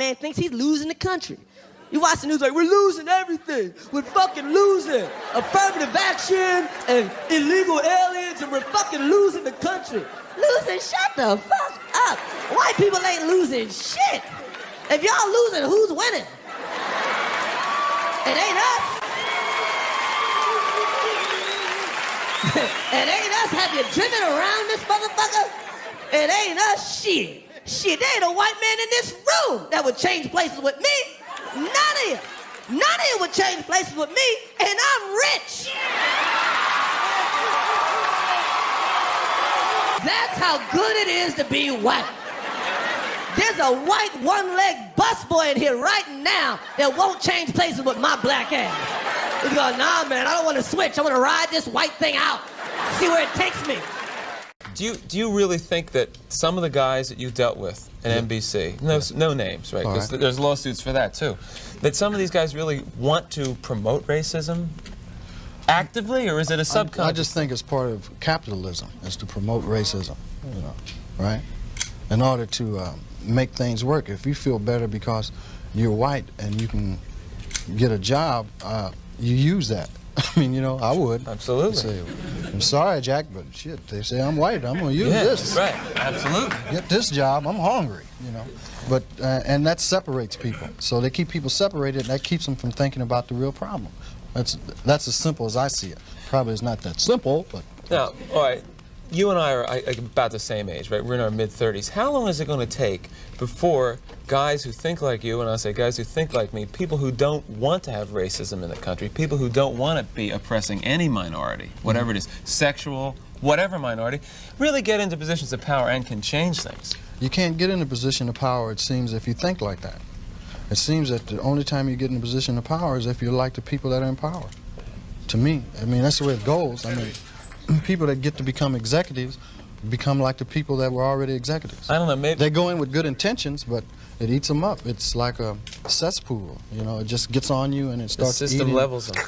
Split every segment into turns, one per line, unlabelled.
man thinks he's losing the country. You watch the news like, we're losing everything. We're fucking losing affirmative action and illegal aliens, and we're fucking losing the country. Losing? Shut the fuck up. White people ain't losing shit. If y'all losing, who's winning? It ain't us. It ain't us. Have you driven around this motherfucker? It ain't us. Shit, there ain't a white man in this room that would change places with me. None of you would change places with me, and I'm rich. That's how good it is to be white. There's a white one-leg busboy in here right now that won't change places with my black ass. He's going, nah, man, I don't want to switch. I want to ride this white thing out, see where it takes me.
Do you really think that some of the guys that you dealt with at NBC, no names, right? Because there's lawsuits for that too, that some of these guys really want to promote racism actively, or is it a subconscious?
I just think it's part of capitalism, is to promote racism, you know, right? In order to make things work. If you feel better because you're white and you can get a job, you use that. I mean, you know, I would.
Absolutely.
Say, I'm sorry, Jack, but shit, they say I'm white. I'm going to use this.
Right, absolutely.
Get this job. I'm hungry, you know. But, and that separates people. So they keep people separated, and that keeps them from thinking about the real problem. That's as simple as I see it. Probably is not that simple, but...
Now, all right, you and I are about the same age, right? We're in our mid-30s. How long is it going to take before guys who think like you, and I say guys who think like me, people who don't want to have racism in the country, people who don't want to be oppressing any minority, whatever it is, sexual, whatever minority, really get into positions of power and can change things?
You can't get in a position of power, it seems, if you think like that. It seems that the only time you get in a position of power is if you're like the people that are in power. To me, I mean, that's the way it goes. I mean, people that get to become executives become like the people that were already executives.
I don't know, maybe...
They go in with good intentions, but it eats them up. It's like a cesspool, you know, it just gets on you and it starts eating.
The system levels them.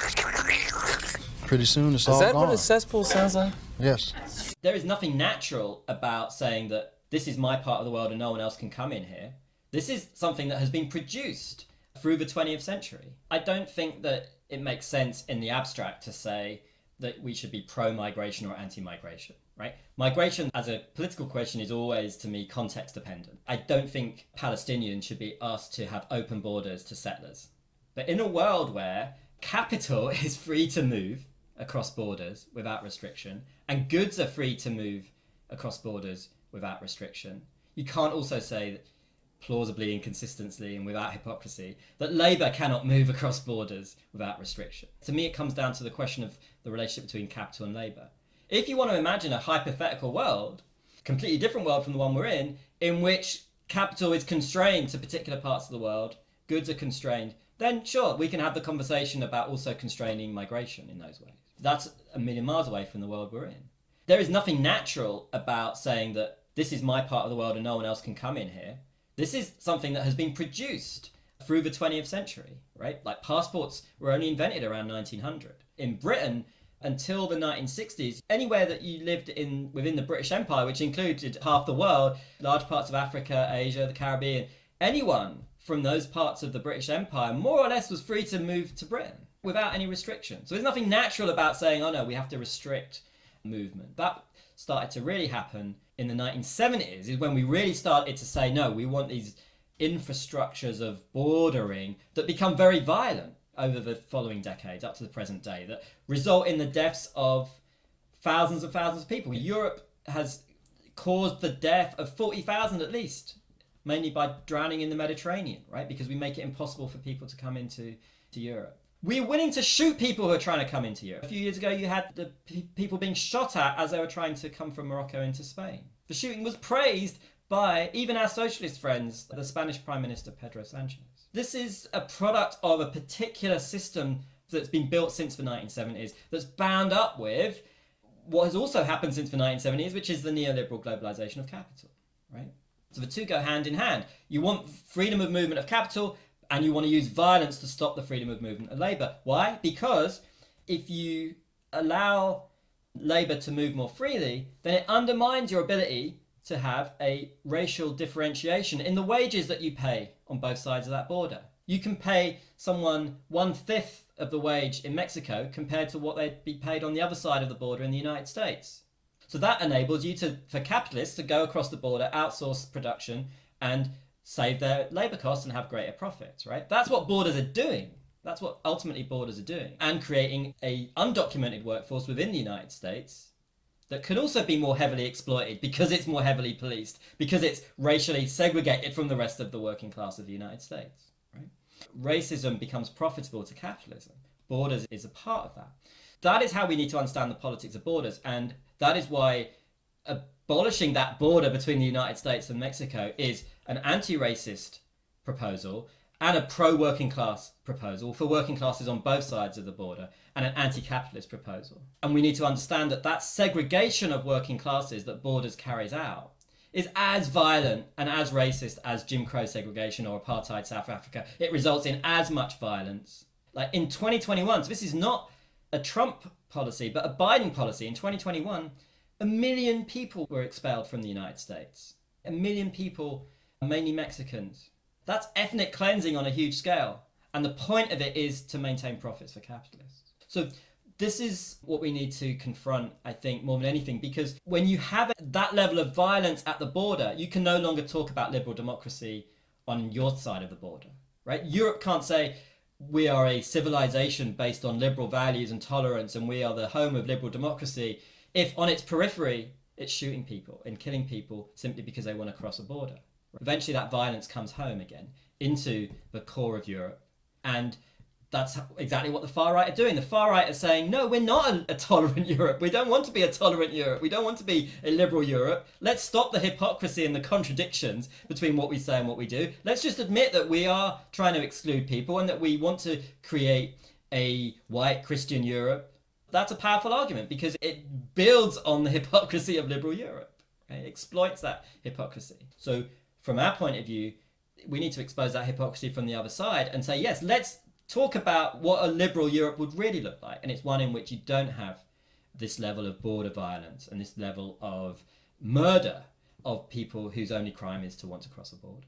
Pretty soon it's all gone.
Is that what a cesspool sounds like?
Yes.
There is nothing natural about saying that this is my part of the world and no one else can come in here. This is something that has been produced through the 20th century. I don't think that it makes sense in the abstract to say that we should be pro-migration or anti-migration, right? Migration as a political question is always, to me, context dependent. I don't think Palestinians should be asked to have open borders to settlers. But in a world where capital is free to move across borders without restriction, and goods are free to move across borders without restriction, you can't also say that plausibly and consistently and without hypocrisy, that Labour cannot move across borders without restriction. To me, it comes down to the question of the relationship between capital and labour. If you want to imagine a hypothetical world, completely different world from the one we're in which capital is constrained to particular parts of the world, goods are constrained, then sure, we can have the conversation about also constraining migration in those ways. That's a million miles away from the world we're in. There is nothing natural about saying that this is my part of the world and no one else can come in here. This is something that has been produced through the 20th century, right? Like passports were only invented around 1900. In Britain, until the 1960s, anywhere that you lived within the British Empire, which included half the world, large parts of Africa, Asia, the Caribbean, anyone from those parts of the British Empire more or less was free to move to Britain without any restriction. So there's nothing natural about saying, oh no, we have to restrict movement. That started to really happen in the 1970s, is when we really started to say, no, we want these infrastructures of bordering that become very violent over the following decades up to the present day, that result in the deaths of thousands and thousands of people. Europe has caused the death of 40,000 at least, mainly by drowning in the Mediterranean, right? Because we make it impossible for people to come into Europe. We're willing to shoot people who are trying to come into Europe. A few years ago, you had the people being shot at as they were trying to come from Morocco into Spain. The shooting was praised by even our socialist friends, the Spanish Prime Minister Pedro Sanchez. This is a product of a particular system that's been built since the 1970s that's bound up with what has also happened since the 1970s, which is the neoliberal globalization of capital, right? So the two go hand in hand. You want freedom of movement of capital, and you want to use violence to stop the freedom of movement of labour. Why? Because if you allow labour to move more freely, then it undermines your ability to have a racial differentiation in the wages that you pay on both sides of that border. You can pay someone 1/5 of the wage in Mexico compared to what they'd be paid on the other side of the border in the United States. So that enables you for capitalists to go across the border, outsource production, and save their labor costs and have greater profits, right? That's what borders are doing. That's what ultimately borders are doing. And creating a undocumented workforce within the United States that can also be more heavily exploited because it's more heavily policed, because it's racially segregated from the rest of the working class of the United States, right? Racism becomes profitable to capitalism. Borders is a part of that. That is how we need to understand the politics of borders, and that is why abolishing that border between the United States and Mexico is an anti-racist proposal and a pro-working class proposal for working classes on both sides of the border, and an anti-capitalist proposal. And we need to understand that that segregation of working classes that borders carries out is as violent and as racist as Jim Crow segregation or apartheid South Africa. It results in as much violence. Like in 2021, so this is not a Trump policy, but a Biden policy. In 2021, 1 million people were expelled from the United States. 1 million people, mainly Mexicans. That's ethnic cleansing on a huge scale. And the point of it is to maintain profits for capitalists. So this is what we need to confront, I think, more than anything, because when you have that level of violence at the border, you can no longer talk about liberal democracy on your side of the border, right? Europe can't say, we are a civilization based on liberal values and tolerance, and we are the home of liberal democracy, if on its periphery, it's shooting people and killing people simply because they want to cross a border. Eventually that violence comes home again into the core of Europe. And that's exactly what the far right are doing. The far right are saying, no, we're not a tolerant Europe. We don't want to be a tolerant Europe. We don't want to be a liberal Europe. Let's stop the hypocrisy and the contradictions between what we say and what we do. Let's just admit that we are trying to exclude people and that we want to create a white Christian Europe. That's a powerful argument because it builds on the hypocrisy of liberal Europe. Right? It exploits that hypocrisy. So from our point of view, we need to expose that hypocrisy from the other side and say, yes, let's talk about what a liberal Europe would really look like. And it's one in which you don't have this level of border violence and this level of murder of people whose only crime is to want to cross a border.